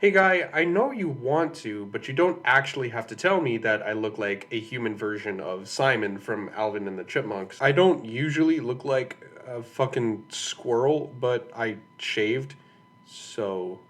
Hey guy, I know you want to, but you don't actually have to tell me that I look like a human version of Simon from Alvin and the Chipmunks. I don't usually look like a fucking squirrel, but I shaved, so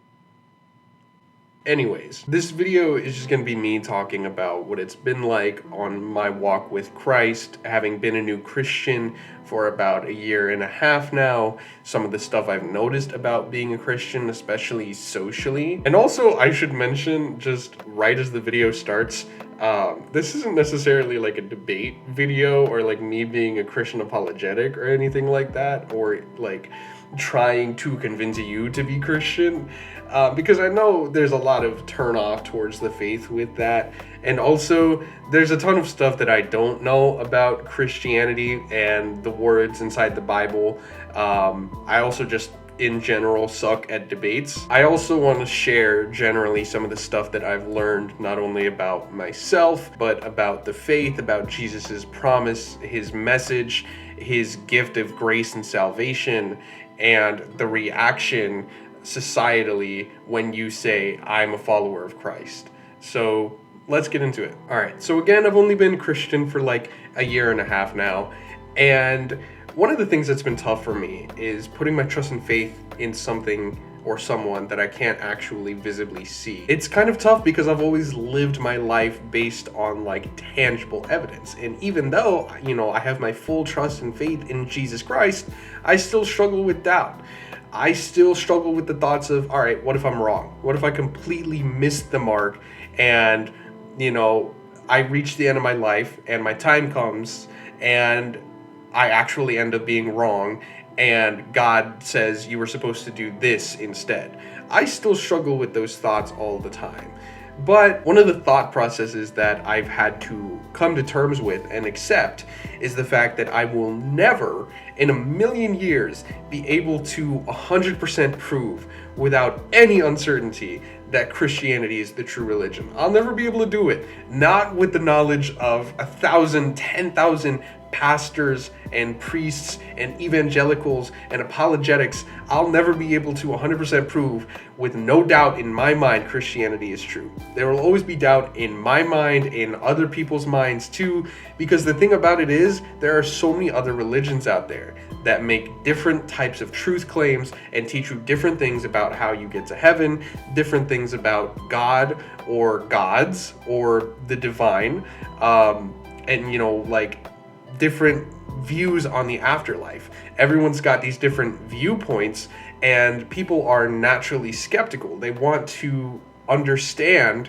anyways, this video is just gonna be me talking about what it's been like on my walk with Christ, having been a new Christian for about a year and a half now, some of the stuff I've noticed about being a Christian, especially socially. And also, I should mention, just right as the video starts, this isn't necessarily like a debate video or like me being a Christian apologetic or anything like that, or like trying to convince you to be Christian, because I know there's a lot of turn off towards the faith with that. And also, there's a ton of stuff that I don't know about Christianity and the words inside the Bible. I also just in general suck at debates. I also want to share generally some of the stuff that I've learned, not only about myself, but about the faith, about Jesus's promise, his message, his gift of grace and salvation, and the reaction societally when you say, I'm a follower of Christ. So let's get into it. All right. So again, I've only been Christian for like a year and a half now. And one of the things that's been tough for me is putting my trust and faith in something or someone that I can't actually visibly see. It's kind of tough because I've always lived my life based on like tangible evidence. And even though, I have my full trust and faith in Jesus Christ, I still struggle with doubt. I still struggle with the thoughts of, all right, what if I'm wrong? What if I completely missed the mark and, I reach the end of my life and my time comes and I actually end up being wrong and God says you were supposed to do this instead. I still struggle with those thoughts all the time. But one of the thought processes that I've had to come to terms with and accept is the fact that I will never in a million years be able to 100% prove without any uncertainty that Christianity is the true religion. I'll never be able to do it. Not with the knowledge of 1,000, 10,000 pastors and priests and evangelicals and apologetics. I'll never be able to 100% prove with no doubt in my mind Christianity is true. There will always be doubt in my mind, in other people's minds too, because the thing about it is there are so many other religions out there that make different types of truth claims and teach you different things about how you get to heaven, different things about God or gods or the divine, and different views on the afterlife. Everyone's got these different viewpoints, and people are naturally skeptical. They want to understand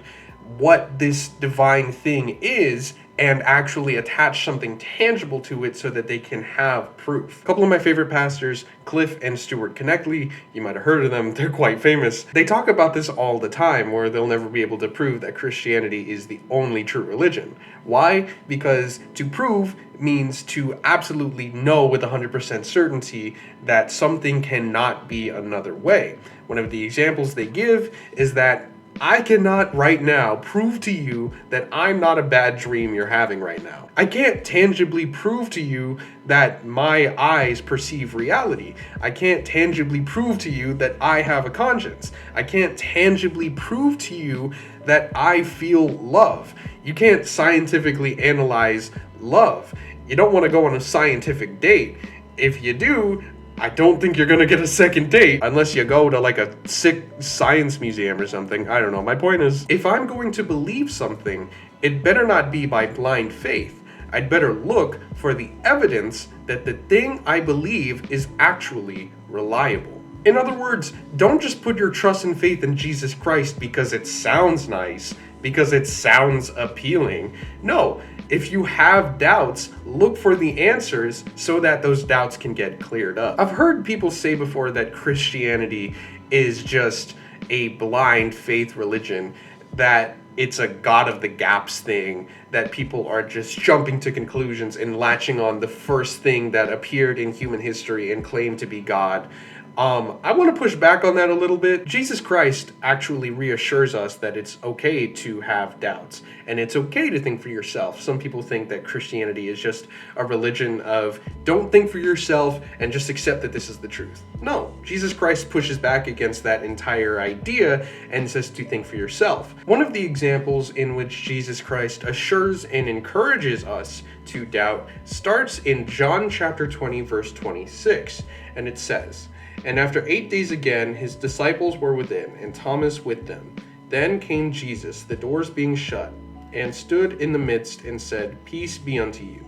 what this divine thing is and actually attach something tangible to it so that they can have proof. A couple of my favorite pastors, Cliffe and Stuart Knechtle, you might have heard of them, they're quite famous. They talk about this all the time, where they'll never be able to prove that Christianity is the only true religion. Why? Because to prove means to absolutely know with 100% certainty that something cannot be another way. One of the examples they give is that I cannot right now prove to you that I'm not a bad dream you're having right now. I can't tangibly prove to you that my eyes perceive reality. I can't tangibly prove to you that I have a conscience. I can't tangibly prove to you that I feel love. You can't scientifically analyze love. You don't want to go on a scientific date. If you do, I don't think you're gonna get a second date unless you go to like a sick science museum or something. I don't know. My point is, if I'm going to believe something, it better not be by blind faith. I'd better look for the evidence that the thing I believe is actually reliable. In other words, don't just put your trust and faith in Jesus Christ because it sounds nice, because it sounds appealing. No, if you have doubts, look for the answers so that those doubts can get cleared up. I've heard people say before that Christianity is just a blind faith religion, that it's a God of the gaps thing, that people are just jumping to conclusions and latching on the first thing that appeared in human history and claimed to be God. I want to push back on that a little bit. Jesus Christ actually reassures us that it's okay to have doubts, and it's okay to think for yourself. Some people think that Christianity is just a religion of don't think for yourself and just accept that this is the truth. No, Jesus Christ pushes back against that entire idea and says to think for yourself. One of the examples in which Jesus Christ assures and encourages us to doubt starts in John chapter 20, verse 26, and it says, "And after 8 days again, his disciples were within, and Thomas with them. Then came Jesus, the doors being shut, and stood in the midst, and said, Peace be unto you.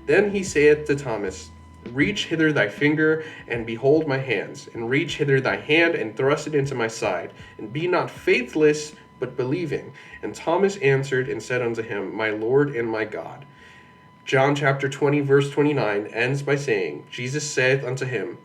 Then he saith to Thomas, Reach hither thy finger, and behold my hands, and reach hither thy hand, and thrust it into my side, and be not faithless, but believing. And Thomas answered and said unto him, My Lord and my God." John chapter 20, verse 29 ends by saying, Jesus saith unto him,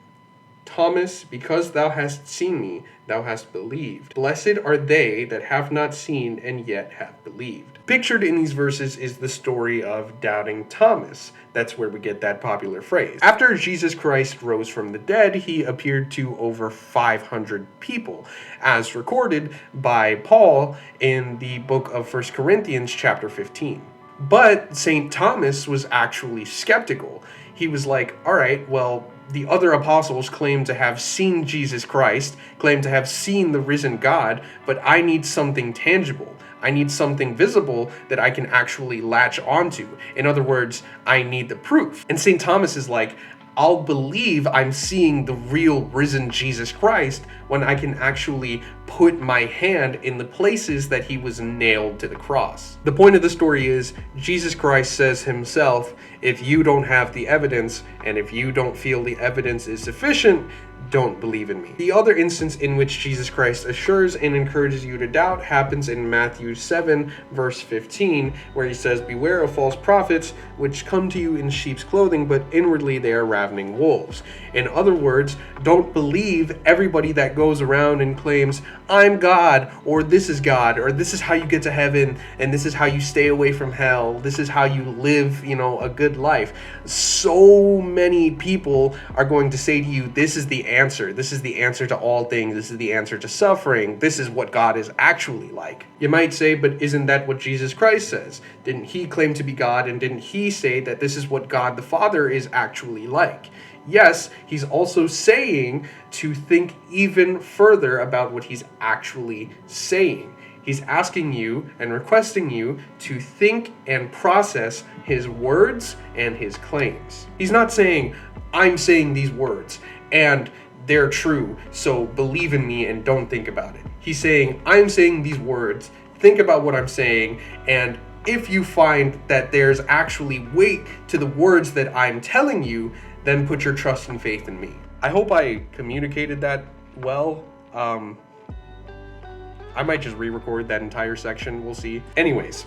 "Thomas, because thou hast seen me, thou hast believed. Blessed are they that have not seen and yet have believed." Pictured in these verses is the story of doubting Thomas. That's where we get that popular phrase. After Jesus Christ rose from the dead, he appeared to over 500 people, as recorded by Paul in the book of 1 Corinthians chapter 15. But St. Thomas was actually skeptical. He was like, all right, well, the other apostles claim to have seen Jesus Christ, claim to have seen the risen God, but I need something tangible. I need something visible that I can actually latch onto. In other words, I need the proof. And St. Thomas is like, I'll believe I'm seeing the real risen Jesus Christ when I can actually put my hand in the places that he was nailed to the cross. The point of the story is, Jesus Christ says himself, if you don't have the evidence, and if you don't feel the evidence is sufficient, don't believe in me. The other instance in which Jesus Christ assures and encourages you to doubt happens in Matthew 7, verse 15, where he says, "Beware of false prophets, which come to you in sheep's clothing, but inwardly they are ravening wolves." In other words, don't believe everybody that goes around and claims, I'm God, or this is God, or this is how you get to heaven, and this is how you stay away from hell, this is how you live, a good life. So many people are going to say to you, this is the answer. This is the answer to all things. This is the answer to suffering. This is what God is actually like. You might say, but isn't that what Jesus Christ says? Didn't he claim to be God, and didn't he say that this is what God the Father is actually like? Yes, he's also saying to think even further about what he's actually saying. He's asking you and requesting you to think and process his words and his claims. He's not saying, I'm saying these words, and they're true, so believe in me and don't think about it. He's saying, I'm saying these words, think about what I'm saying, and if you find that there's actually weight to the words that I'm telling you, then put your trust and faith in me. I hope I communicated that well. I might just re-record that entire section, we'll see. Anyways,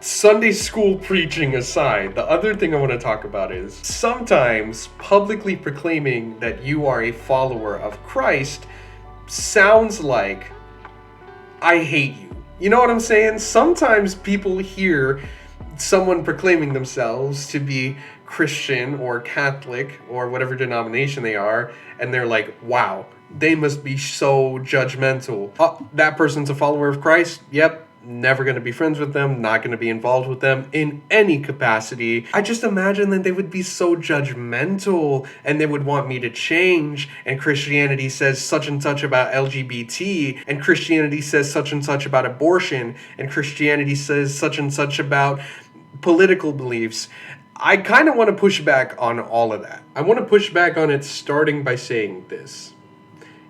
Sunday school preaching aside, the other thing I want to talk about is sometimes publicly proclaiming that you are a follower of Christ sounds like I hate you. You know what I'm saying? Sometimes people hear someone proclaiming themselves to be Christian or Catholic or whatever denomination they are, and they're like, wow, they must be so judgmental. Oh, that person's a follower of Christ? Yep. Never going to be friends with them, not going to be involved with them in any capacity. I just imagine that they would be so judgmental and they would want me to change, and Christianity says such and such about LGBT, and Christianity says such and such about abortion, and Christianity says such and such about political beliefs. I kind of want to push back on all of that. I want to push back on it starting by saying this.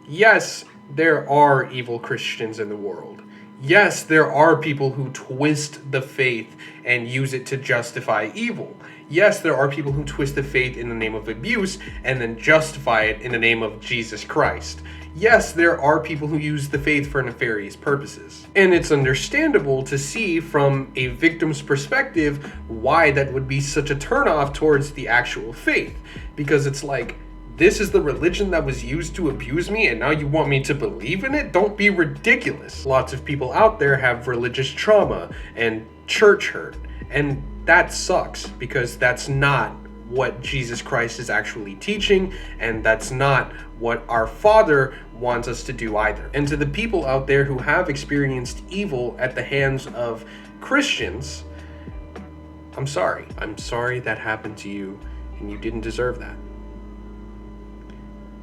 Yes, there are evil Christians in the world. Yes, there are people who twist the faith and use it to justify evil. Yes, there are people who twist the faith in the name of abuse and then justify it in the name of Jesus Christ. Yes, there are people who use the faith for nefarious purposes. And it's understandable to see from a victim's perspective why that would be such a turnoff towards the actual faith. Because it's like, this is the religion that was used to abuse me, and now you want me to believe in it? Don't be ridiculous. Lots of people out there have religious trauma and church hurt, and that sucks because that's not what Jesus Christ is actually teaching, and that's not what our Father wants us to do either. And to the people out there who have experienced evil at the hands of Christians, I'm sorry. I'm sorry that happened to you, and you didn't deserve that.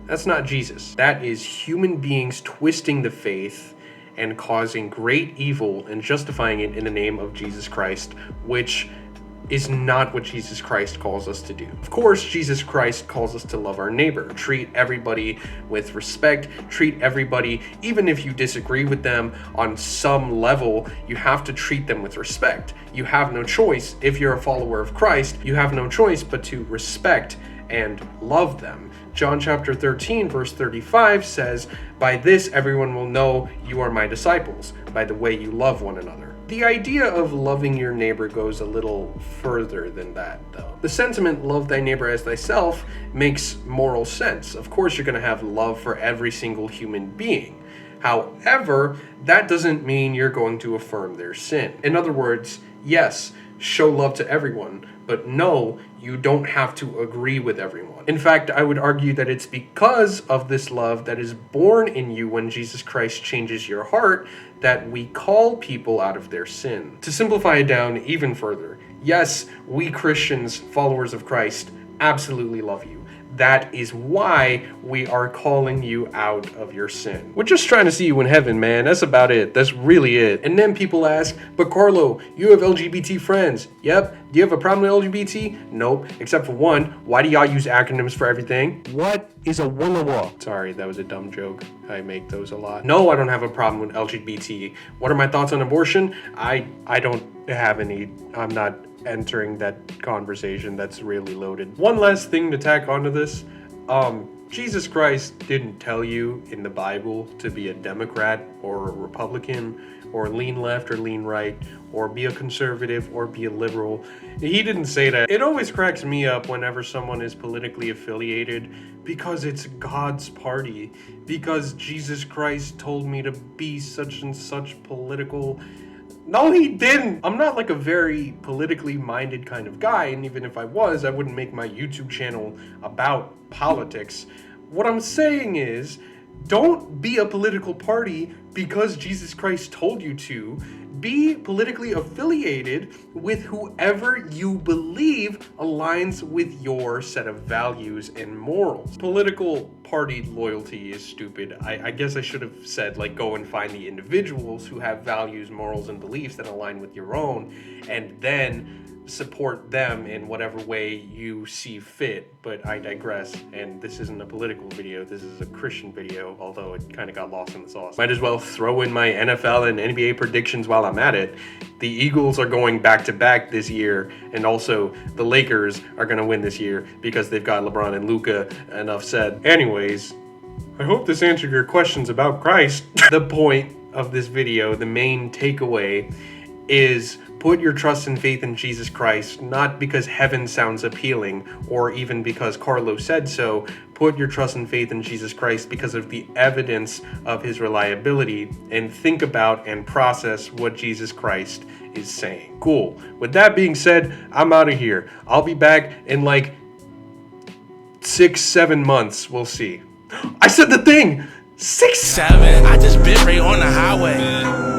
That's not Jesus. That is human beings twisting the faith and causing great evil and justifying it in the name of Jesus Christ, which is not what Jesus Christ calls us to do. Of course, Jesus Christ calls us to love our neighbor, treat everybody with respect, treat everybody, even if you disagree with them on some level, you have to treat them with respect. You have no choice. If you're a follower of Christ, you have no choice but to respect and love them. John chapter 13, verse 35 says, "By this everyone will know you are my disciples, by the way you love one another." The idea of loving your neighbor goes a little further than that, though. The sentiment, love thy neighbor as thyself, makes moral sense. Of course, you're going to have love for every single human being. However, that doesn't mean you're going to affirm their sin. In other words, yes, show love to everyone, but no, you don't have to agree with everyone. In fact, I would argue that it's because of this love that is born in you when Jesus Christ changes your heart that we call people out of their sin. To simplify it down even further, yes, we Christians, followers of Christ, absolutely love you. That is why we are calling you out of your sin. We're just trying to see you in heaven, man. That's about it. That's really it. And then people ask, but Karlo, you have LGBT friends. Yep. Do you have a problem with LGBT? Nope. Except for one. Why do y'all use acronyms for everything? What is a Willa? Sorry, that was a dumb joke. I make those a lot. No, I don't have a problem with LGBT. What are my thoughts on abortion? I don't have any. I'm not entering that conversation. That's really loaded. One last thing to tack onto this. Jesus Christ didn't tell you in the Bible to be a Democrat or a Republican or lean left or lean right or be a conservative or be a liberal. He didn't say that. It always cracks me up whenever someone is politically affiliated because it's God's party, because Jesus Christ told me to be such and such political. No, he didn't. I'm not like a very politically minded kind of guy, and even if I was, I wouldn't make my YouTube channel about politics. What I'm saying is, don't be a political party because Jesus Christ told you to. Be politically affiliated with whoever you believe aligns with your set of values and morals. Political party loyalty is stupid. I guess I should have said, like, go and find the individuals who have values, morals, and beliefs that align with your own, and then support them in whatever way you see fit. But I digress, and this isn't a political video, this is a Christian video, although it kind of got lost in the sauce. Might as well throw in my NFL and NBA predictions while I'm at it. The Eagles are going back-to-back this year, and also the Lakers are going to win this year because they've got LeBron and Luka. Enough said. Anyways, I hope this answered your questions about Christ. The point of this video, the main takeaway, is put your trust and faith in Jesus Christ, not because heaven sounds appealing or even because Karlo said so. Put your trust and faith in Jesus Christ because of the evidence of his reliability, and think about and process what Jesus Christ is saying. Cool. With that being said, I'm out of here. I'll be back in like 6-7 months. We'll see. I said the thing! 6-7! I just bit right on the highway.